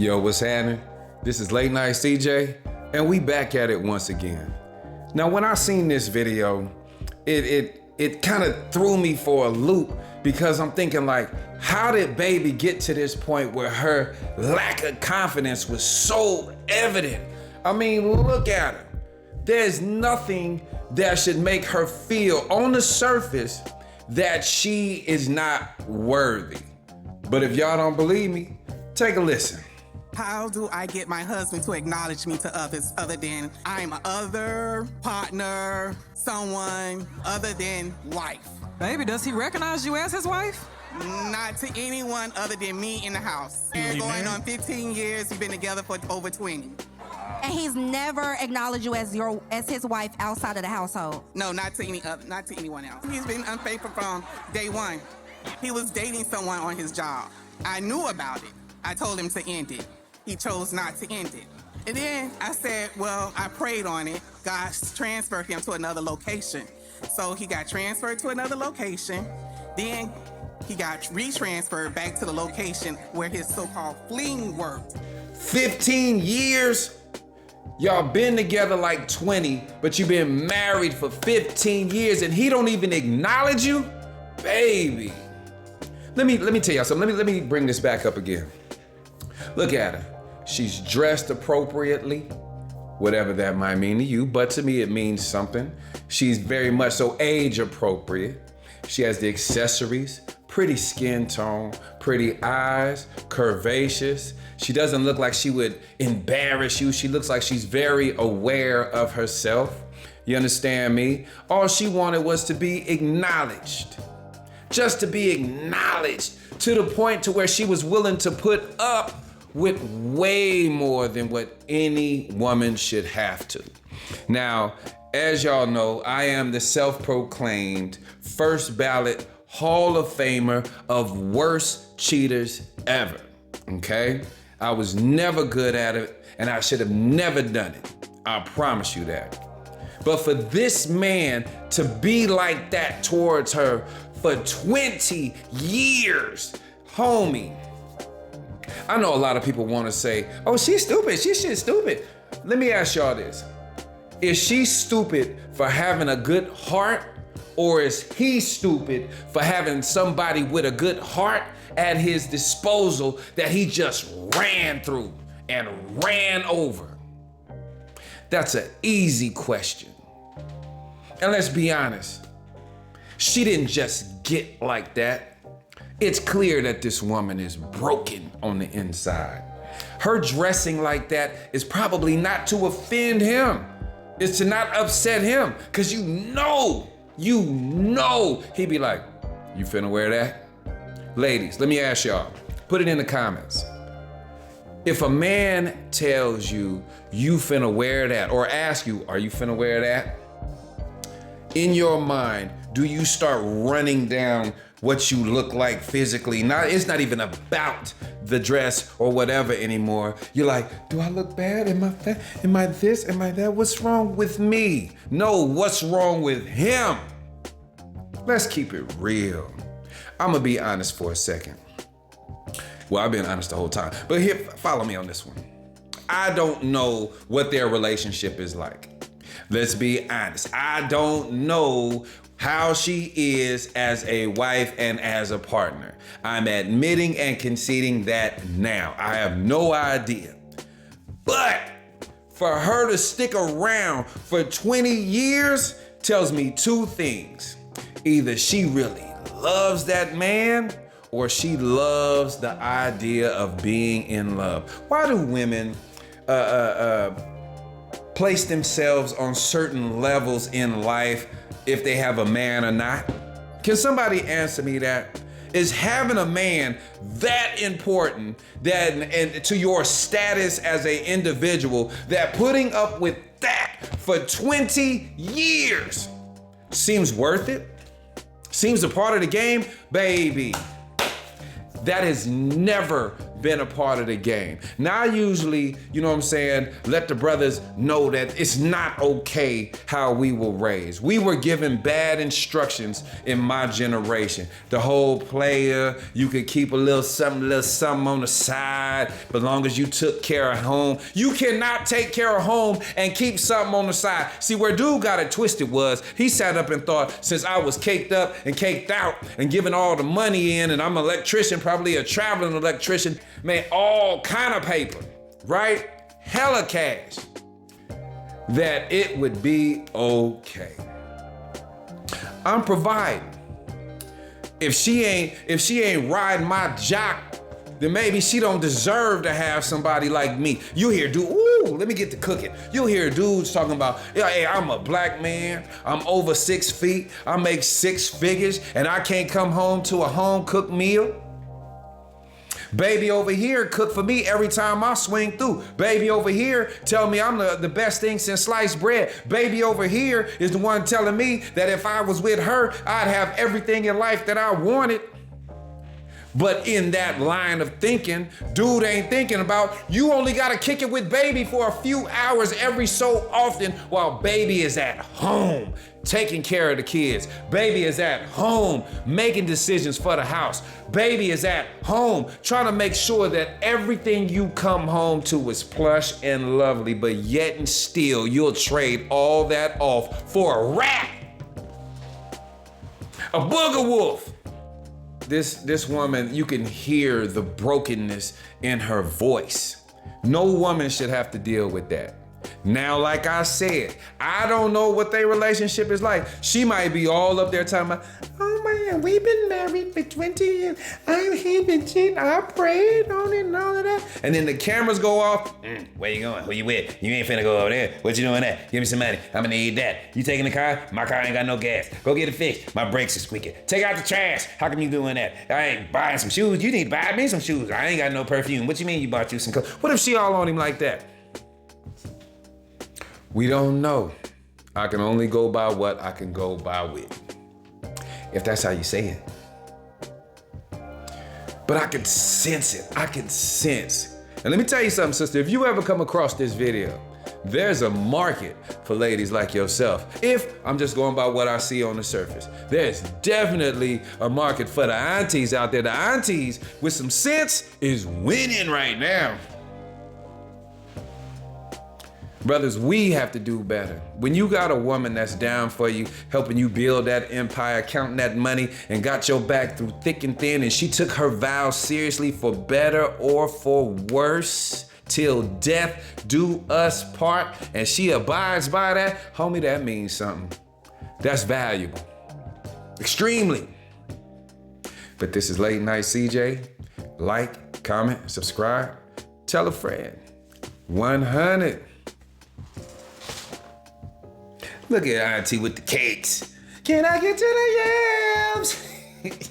Yo, what's happening? This is Late Night CJ, and we back at it once again. Now, when I seen this video, it kind of threw me for a loop because I'm thinking like, how did baby get to this point where her lack of confidence was so evident? I mean, look at her. There's nothing that should make her feel on the surface that she is not worthy. But if y'all don't believe me, take a listen. How do I get my husband to acknowledge me to others other than I'm a other partner, someone other than wife? Baby, does he recognize you as his wife? Not to anyone other than me in the house. We're going on 15 years. We've been together for over 20. And he's never acknowledged you as his wife outside of the household. No, not to anyone else. He's been unfaithful from day one. He was dating someone on his job. I knew about it. I told him to end it. He chose not to end it. And then I said, well, I prayed on it. God transferred him to another location. So he got transferred to another location. Then he got retransferred back to the location where his so-called fling worked. 15 years? Y'all been together like 20, but you've been married for 15 years and he don't even acknowledge you? Baby. Let me tell y'all something. Let me bring this back up again. Look at her. She's dressed appropriately, whatever that might mean to you, but to me it means something. She's very much so age appropriate. She has the accessories, pretty skin tone, pretty eyes, curvaceous. She doesn't look like she would embarrass you. She looks like she's very aware of herself. You understand me? All she wanted was to be acknowledged. Just to be acknowledged to the point to where she was willing to put up with way more than what any woman should have to. Now, as y'all know, I am the self-proclaimed first ballot Hall of Famer of worst cheaters ever, okay? I was never good at it and I should have never done it. I promise you that. But for this man to be like that towards her for 20 years, homie, I know a lot of people want to say, oh, she's stupid, she's stupid. Let me ask y'all this. Is she stupid for having a good heart, or is he stupid for having somebody with a good heart at his disposal that he just ran through and ran over? That's an easy question. And let's be honest, she didn't just get like that. It's clear that this woman is broken on the inside. Her dressing like that is probably not to offend him. It's to not upset him. Cause you know he'd be like, you finna wear that? Ladies, let me ask y'all, put it in the comments. If a man tells you, you finna wear that, or ask you, are you finna wear that? In your mind, do you start running down what you look like physically? It's not even about the dress or whatever anymore. You're like, do I look bad? Am I fat? Am I this? Am I that? What's wrong with me? No, what's wrong with him? Let's keep it real. I'm gonna be honest for a second. Well, I've been honest the whole time, but here, follow me on this one. I don't know what their relationship is like. Let's be honest. I don't know how she is as a wife and as a partner. I'm admitting and conceding that now. I have no idea. But for her to stick around for 20 years tells me two things. Either she really loves that man or she loves the idea of being in love. Why do women place themselves on certain levels in life if they have a man or not? Can somebody answer me that? Is having a man that important and to your status as an individual that putting up with that for 20 years seems worth it? Seems a part of the game? Baby, that has never been a part of the game. Now I usually, you know what I'm saying, let the brothers know that it's not okay how we were raised. We were given bad instructions in my generation. The whole player, you could keep a little something on the side, but long as you took care of home. You cannot take care of home and keep something on the side. See, where dude got it twisted was, he sat up and thought, since I was caked up and caked out and giving all the money in, and I'm an electrician, probably a traveling electrician, man, all kind of paper, right? Hella cash, that it would be okay. I'm providing. If she ain't riding my jock, then maybe she don't deserve to have somebody like me. You hear dude, ooh, let me get to cooking. You'll hear dudes talking about, yeah, hey, I'm a black man, I'm over 6 feet, I make 6 figures, and I can't come home to a home-cooked meal. Baby over here cook for me every time I swing through. Baby over here tell me I'm the best thing since sliced bread. Baby over here is the one telling me that if I was with her, I'd have everything in life that I wanted. But in that line of thinking, dude ain't thinking about, you only gotta kick it with baby for a few hours every so often while baby is at home taking care of the kids. Baby is at home making decisions for the house. Baby is at home trying to make sure that everything you come home to is plush and lovely, but yet and still you'll trade all that off for a rat, a booger wolf. This woman, you can hear the brokenness in her voice. No woman should have to deal with that. Now, like I said, I don't know what their relationship is like. She might be all up there talking about, oh man, we've been married for 20 years. He been cheating, I prayed on it and all of that. And then the cameras go off. Where you going? Who you with? You ain't finna go over there. What you doing there? Give me some money. I'm gonna need that. You taking the car? My car ain't got no gas. Go get it fixed. My brakes are squeaking. Take out the trash. How come you doing that? I ain't buying some shoes. You need to buy me some shoes. I ain't got no perfume. What you mean you bought you some clothes? What if she all on him like that? We don't know. I can only go by what I can go by with. If that's how you say it. But I can sense it. I can sense. And let me tell you something, sister. If you ever come across this video, there's a market for ladies like yourself. If I'm just going by what I see on the surface, there's definitely a market for the aunties out there. The aunties with some sense is winning right now. Brothers, we have to do better. When you got a woman that's down for you, helping you build that empire, counting that money, and got your back through thick and thin, and she took her vows seriously for better or for worse, till death do us part, and she abides by that, homie, that means something. That's valuable. Extremely. But this is Late Night CJ. Like, comment, subscribe, tell a friend. 100. Look at Auntie with the cakes. Can I get to the yams?